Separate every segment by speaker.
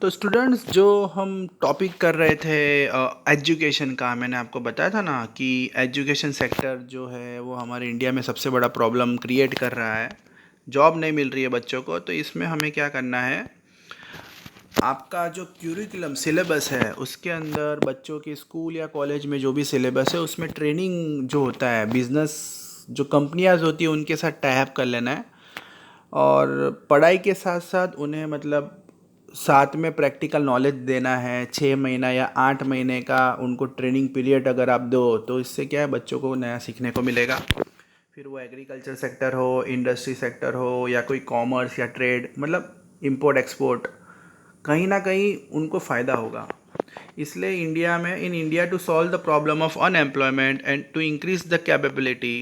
Speaker 1: तो स्टूडेंट्स जो हम टॉपिक कर रहे थे एजुकेशन का, मैंने आपको बताया था ना कि एजुकेशन सेक्टर जो है वो हमारे इंडिया में सबसे बड़ा प्रॉब्लम क्रिएट कर रहा है। जॉब नहीं मिल रही है बच्चों को, तो इसमें हमें क्या करना है, आपका जो क्यूरिकुलम सिलेबस है उसके अंदर बच्चों के स्कूल या कॉलेज में जो भी सिलेबस है उसमें ट्रेनिंग जो होता है, बिजनेस जो कंपनियां होती है उनके साथ टाई अप कर लेना है। और पढ़ाई के साथ साथ उन्हें मतलब साथ में प्रैक्टिकल नॉलेज देना है। 6 महीना या 8 महीने का उनको ट्रेनिंग पीरियड अगर आप दो तो इससे क्या है, बच्चों को नया सीखने को मिलेगा। फिर वो एग्रीकल्चर सेक्टर हो, इंडस्ट्री सेक्टर हो, या कोई कॉमर्स या ट्रेड, मतलब इंपोर्ट एक्सपोर्ट, कहीं ना कहीं उनको फ़ायदा होगा। इसलिए इंडिया में, in India to solve the problem of unemployment and to increase the capability,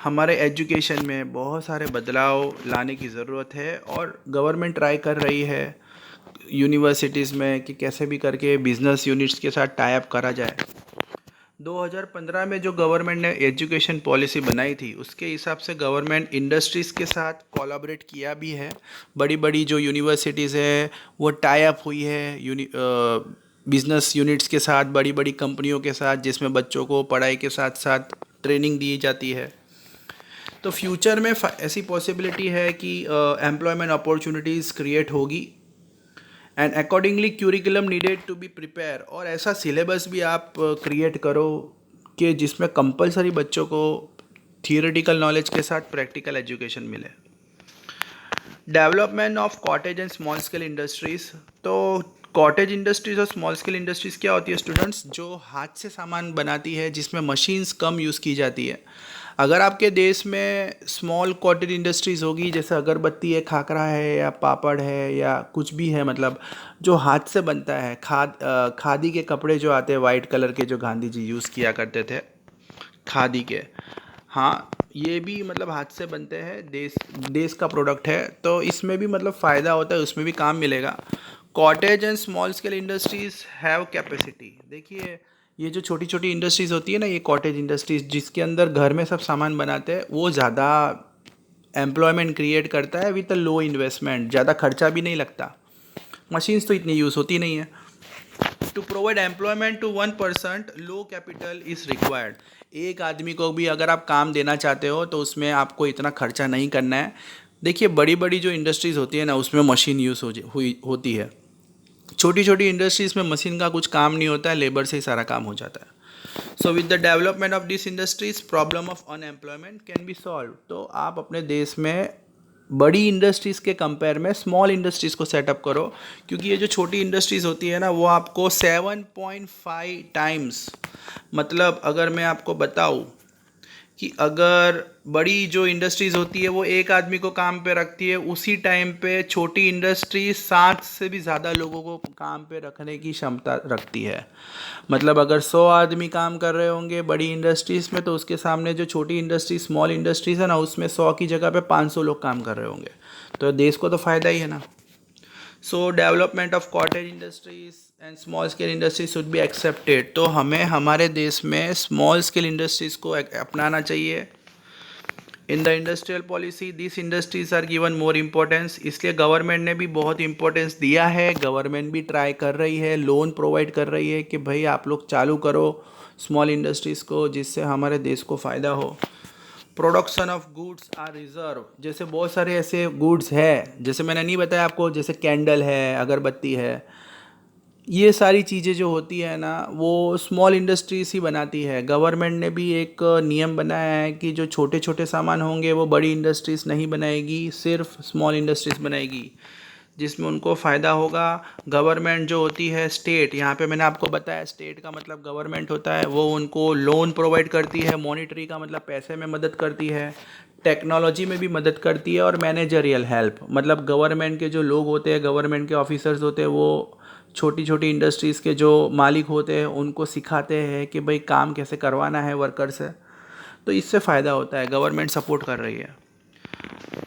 Speaker 1: हमारे एजुकेशन में बहुत सारे बदलाव लाने की ज़रूरत है। और गवर्नमेंट ट्राई कर रही है यूनिवर्सिटीज़ में कि कैसे भी करके बिजनेस यूनिट्स के साथ टाई अप करा जाए। 2015 में जो गवर्नमेंट ने एजुकेशन पॉलिसी बनाई थी उसके हिसाब से गवर्नमेंट इंडस्ट्रीज़ के साथ कोलैबोरेट किया भी है। बड़ी बड़ी जो यूनिवर्सिटीज़ है वो टाई अप हुई है बिजनेस यूनिट्स के साथ, बड़ी बड़ी कंपनियों के साथ, जिसमें बच्चों को पढ़ाई के साथ साथ ट्रेनिंग दी जाती है। तो फ्यूचर में ऐसी पॉसिबिलिटी है कि एम्प्लॉयमेंट अपॉर्चुनिटीज़ क्रिएट होगी। And accordingly curriculum needed to be prepare, और ऐसा सिलेबस भी आप क्रिएट करो कि जिसमें कंपलसरी बच्चों को थियोरेटिकल नॉलेज के साथ प्रैक्टिकल एजुकेशन मिले। Development of cottage and small scale industries. तो कॉटेज इंडस्ट्रीज और स्मॉल स्केल इंडस्ट्रीज़ क्या होती है स्टूडेंट्स, जो हाथ से सामान बनाती है, जिसमें मशीन्स कम यूज़ की जाती है। अगर आपके देश में स्मॉल कॉटेज इंडस्ट्रीज़ होगी, जैसे अगरबत्ती है, खाकरा है, या पापड़ है, या कुछ भी है, मतलब जो हाथ से बनता है, खादी के कपड़े जो आते हैं वाइट कलर के, जो गांधी जी यूज़ किया करते थे, खादी के। हाँ, ये भी मतलब हाथ से बनते हैं, देश देश का प्रोडक्ट है, तो इसमें भी मतलब फ़ायदा होता है, उसमें भी काम मिलेगा। Cottage and small scale industries have capacity. देखिए, ये जो छोटी छोटी इंडस्ट्रीज़ होती है ना, ये कॉटेज इंडस्ट्रीज़ जिसके अंदर घर में सब सामान बनाते हैं, वो ज़्यादा एम्प्लॉयमेंट क्रिएट करता है विद लो इन्वेस्टमेंट, ज़्यादा खर्चा भी नहीं लगता, मशीन्स तो इतनी यूज़ होती नहीं है। To provide employment to 1% low capital is required. एक आदमी को भी अगर आप काम देना चाहते हो तो उसमें आपको इतना खर्चा नहीं करना है। देखिए, बड़ी बड़ी जो इंडस्ट्रीज़ होती है ना उसमें मशीन यूज़ हुई होती है। छोटी छोटी इंडस्ट्रीज़ में मशीन का कुछ काम नहीं होता है, लेबर से ही सारा काम हो जाता है। So with the development of this industries problem of unemployment can be solve. तो आप अपने देश में बड़ी इंडस्ट्रीज़ के कंपेयर में स्मॉल इंडस्ट्रीज़ को सेटअप करो, क्योंकि ये जो छोटी इंडस्ट्रीज़ होती है ना वो आपको 7.5 टाइम्स, मतलब अगर मैं आपको बताऊँ कि अगर बड़ी जो इंडस्ट्रीज़ होती है वो एक आदमी को काम पे रखती है, उसी टाइम पे छोटी इंडस्ट्री 7 से भी ज़्यादा लोगों को काम पे रखने की क्षमता रखती है। मतलब अगर 100 आदमी काम कर रहे होंगे बड़ी इंडस्ट्रीज़ में, तो उसके सामने जो छोटी इंडस्ट्री, स्मॉल इंडस्ट्रीज़ है ना, उसमें 100 की जगह पे 500 लोग काम कर रहे होंगे। तो देश को तो फ़ायदा ही है ना। सो development of cottage industries and small scale industries should be accepted. तो हमें हमारे देश में स्मॉल स्केल इंडस्ट्रीज़ को अपनाना चाहिए। In the industrial policy this industries are given more importance, इसलिए गवर्नमेंट ने भी बहुत इंपॉर्टेंस दिया है। गवर्नमेंट भी ट्राई कर रही है, लोन प्रोवाइड कर रही है कि भाई आप लोग चालू करो स्मॉल इंडस्ट्रीज़ को, जिससे हमारे देश को फ़ायदा हो। Production of goods are reserve, जैसे बहुत सारे ऐसे गुड्स है, जैसे मैंने नहीं बताया आपको, जैसे कैंडल है, अगरबत्ती है, ये सारी चीज़ें जो होती है ना वो स्मॉल इंडस्ट्रीज ही बनाती है। गवर्नमेंट ने भी एक नियम बनाया है कि जो छोटे छोटे सामान होंगे वो बड़ी इंडस्ट्रीज नहीं बनाएगी, सिर्फ स्मॉल इंडस्ट्रीज बनाएगी, जिसमें उनको फ़ायदा होगा। गवर्नमेंट जो होती है, स्टेट, यहाँ पे मैंने आपको बताया स्टेट का मतलब गवर्नमेंट होता है, वो उनको लोन प्रोवाइड करती है, मॉनिटरी का मतलब पैसे में मदद करती है, टेक्नोलॉजी में भी मदद करती है, और मैनेजरियल हेल्प, मतलब गवर्नमेंट के जो लोग होते हैं, गवर्नमेंट के ऑफिसर्स होते हैं, वो छोटी छोटी इंडस्ट्रीज़ के जो मालिक होते हैं उनको सिखाते हैं कि भाई काम कैसे करवाना है वर्कर से। तो इससे फ़ायदा होता है, गवर्नमेंट सपोर्ट कर रही है।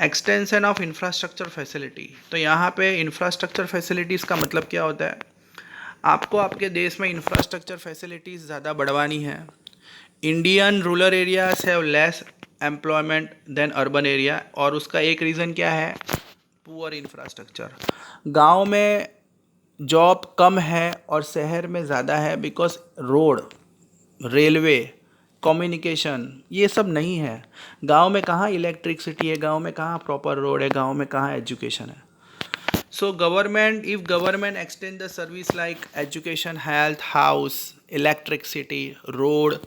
Speaker 1: Extension of infrastructure facility. तो यहाँ पे इंफ्रास्ट्रक्चर फैसिलिटीज़ का मतलब क्या होता है, आपको आपके देश में इंफ्रास्ट्रक्चर फैसिलिटीज़ ज़्यादा बढ़वानी है। Indian rural areas have less employment than urban area, और उसका एक रीज़न क्या है, पुअर इंफ्रास्ट्रक्चर। गांव में जॉब कम है और शहर में ज़्यादा है, बिकॉज रोड, रेलवे, कम्युनिकेशन ये सब नहीं है। गांव में कहाँ इलेक्ट्रिसिटी है, गांव में कहाँ प्रॉपर रोड है, गांव में कहाँ एजुकेशन है। So if government extend the service like education, health, house, electricity, road,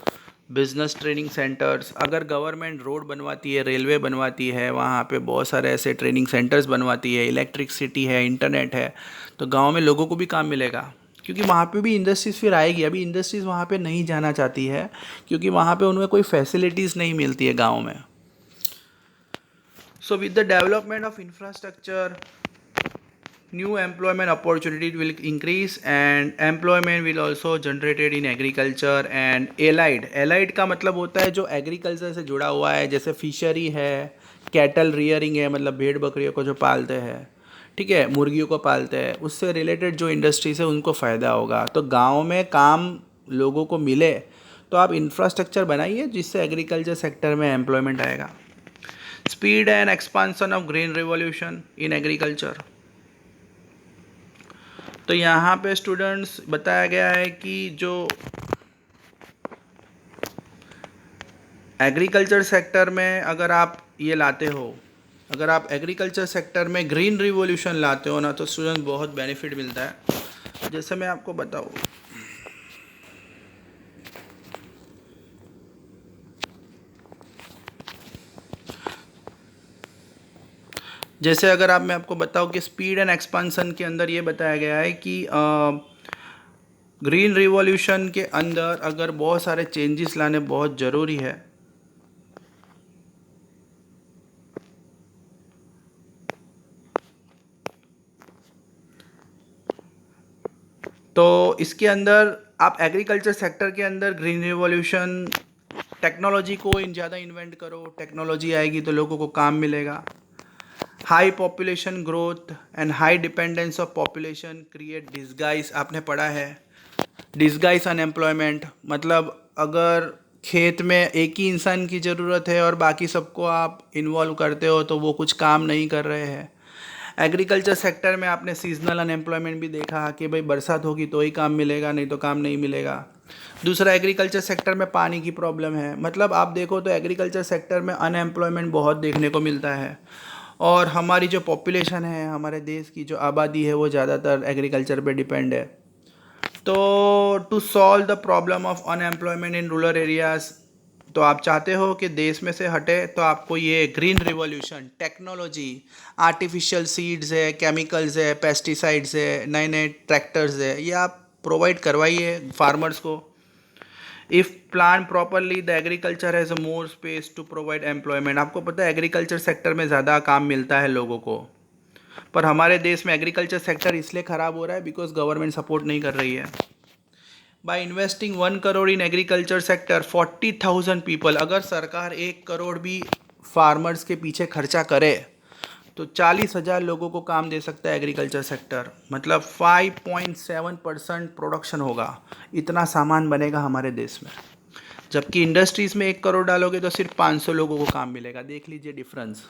Speaker 1: business training centres, अगर गवर्नमेंट रोड बनवाती है, रेलवे बनवाती है, वहाँ पे बहुत सारे ऐसे ट्रेनिंग सेंटर्स बनवाती है, इलेक्ट्रिसिटी है, इंटरनेट है, तो गांव में लोगों को भी काम मिलेगा, क्योंकि वहाँ पे भी इंडस्ट्रीज़ फिर आएगी। अभी इंडस्ट्रीज़ वहाँ पे नहीं जाना चाहती है, क्योंकि वहाँ पे उनमें कोई फैसिलिटीज़ नहीं मिलती है गाँव में। So with the development of infrastructure, new employment opportunity will increase and employment will also generated in agriculture and allied का मतलब होता है जो एग्रीकल्चर से जुड़ा हुआ है, जैसे फिशरी है, कैटल रियरिंग है, मतलब भेड़ बकरियों को जो पालते हैं, ठीक है, मुर्गियों को पालते हैं, उससे रिलेटेड जो इंडस्ट्रीज है उनको फ़ायदा होगा। तो गाँव में काम लोगों को मिले तो आप इंफ्रास्ट्रक्चर बनाइए जिससे एग्रीकल्चर सेक्टर में एम्प्लॉयमेंट आएगा। Speed and expansion of green revolution in agriculture, तो यहाँ पे स्टूडेंट्स बताया गया है कि जो एग्रीकल्चर सेक्टर में अगर आप ये लाते हो, अगर आप एग्रीकल्चर सेक्टर में ग्रीन रिवॉल्यूशन लाते हो ना, तो स्टूडेंट बहुत बेनिफिट मिलता है। जैसे मैं आपको बताऊँ, जैसे अगर आप मैं आपको बताऊँ कि स्पीड एंड एक्सपांसन के अंदर ये बताया गया है कि ग्रीन रिवॉल्यूशन के अंदर अगर बहुत सारे चेंजेस लाने बहुत ज़रूरी है, तो इसके अंदर आप एग्रीकल्चर सेक्टर के अंदर ग्रीन रिवॉल्यूशन, टेक्नोलॉजी को इन ज़्यादा इन्वेंट करो, टेक्नोलॉजी आएगी तो लोगों को काम मिलेगा। High population growth and high dependence of population create disguise, आपने पढ़ा है डिस्गाइज अनएम्प्लॉयमेंट, मतलब अगर खेत में एक ही इंसान की ज़रूरत है और बाकी सबको आप इन्वॉल्व करते हो तो वो कुछ काम नहीं कर रहे हैं। एग्रीकल्चर सेक्टर में आपने सीजनल अनएम्प्लॉयमेंट भी देखा कि भाई बरसात होगी तो ही काम मिलेगा, नहीं तो काम नहीं मिलेगा। दूसरा, एग्रीकल्चर सेक्टर में पानी की प्रॉब्लम है, मतलब आप देखो तो एग्रीकल्चर सेक्टर में अनएम्प्लॉयमेंट बहुत देखने को मिलता है। और हमारी जो पॉपुलेशन है, हमारे देश की जो आबादी है, वो ज़्यादातर एग्रीकल्चर पे डिपेंड है। तो to solve the problem of unemployment in rural areas, तो आप चाहते हो कि देश में से हटे, तो आपको ये green revolution, technology, artificial seeds है, केमिकल्स है, पेस्टिसाइड्स है, नए नए ट्रैक्टर्स है, ये आप प्रोवाइड करवाइए फार्मर्स को। If plan properly the agriculture has a more space to provide employment, आपको पता है एग्रीकल्चर सेक्टर में ज़्यादा काम मिलता है लोगों को, पर हमारे देश में एग्रीकल्चर सेक्टर इसलिए ख़राब हो रहा है बिकॉज गवर्नमेंट सपोर्ट नहीं कर रही है। By investing 1 crore in agriculture sector 40,000 people, अगर सरकार 1 करोड़ भी फार्मर्स के पीछे खर्चा करे तो 40,000 लोगों को काम दे सकता है एग्रीकल्चर सेक्टर, मतलब 5.7% प्रोडक्शन होगा, इतना सामान बनेगा हमारे देश में। जबकि इंडस्ट्रीज़ में 1 करोड़ डालोगे तो सिर्फ 500 लोगों को काम मिलेगा, देख लीजिए डिफरेंस।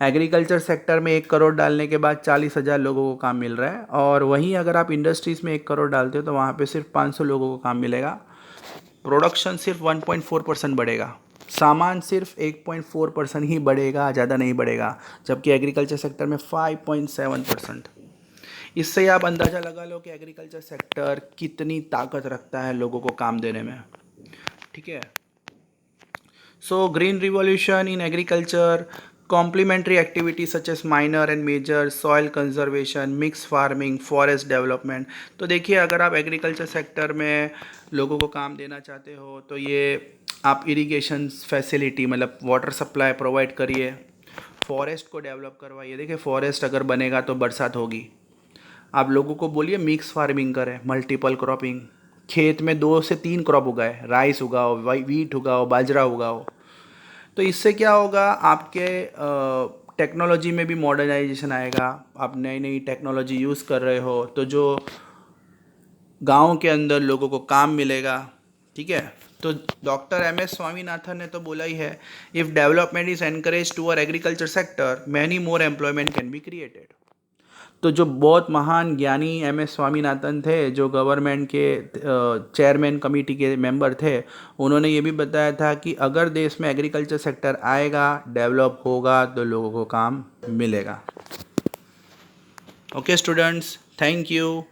Speaker 1: एग्रीकल्चर सेक्टर में 1 करोड़ डालने के बाद 40,000 लोगों को काम मिल रहा है, और वहीं अगर आप इंडस्ट्रीज़ में 1 करोड़ डालते हो तो वहाँ पे सिर्फ 500 लोगों को काम मिलेगा, प्रोडक्शन सिर्फ 1.4% बढ़ेगा, सामान सिर्फ 1.4% ही बढ़ेगा, ज़्यादा नहीं बढ़ेगा, जबकि एग्रीकल्चर सेक्टर में 5.7%। इससे आप अंदाज़ा लगा लो कि एग्रीकल्चर सेक्टर कितनी ताकत रखता है लोगों को काम देने में, ठीक है। So, green revolution in agriculture, complementary activities such as minor and major, soil conservation, mixed farming, forest development। तो देखिए, अगर आप एग्रीकल्चर सेक्टर में लोगों को काम देना चाहते हो तो ये आप इरिगेशन फैसिलिटी, मतलब वाटर सप्लाई प्रोवाइड करिए, फॉरेस्ट को डेवलप करवाइए। देखिए, फॉरेस्ट अगर बनेगा तो बरसात होगी। आप लोगों को बोलिए मिक्स फार्मिंग करें, मल्टीपल क्रॉपिंग, खेत में 2 से 3 क्रॉप उगाए, राइस उगाओ, वीट उगाओ, बाजरा उगाओ। तो इससे क्या होगा, आपके टेक्नोलॉजी में भी मॉडर्नाइजेशन आएगा। आप नई नई टेक्नोलॉजी यूज़ कर रहे हो तो जो गांव के अंदर लोगों को काम मिलेगा, ठीक है। तो डॉक्टर MS स्वामीनाथन ने तो बोला ही है, if development is encourage to our agriculture sector many more employment can be created. तो जो बहुत महान ज्ञानी MS स्वामीनाथन थे, जो गवर्नमेंट के चेयरमैन कमेटी के मेंबर थे, उन्होंने ये भी बताया था कि अगर देश में एग्रीकल्चर सेक्टर आएगा, डेवलप होगा, तो लोगों को काम मिलेगा। Okay students, thank you.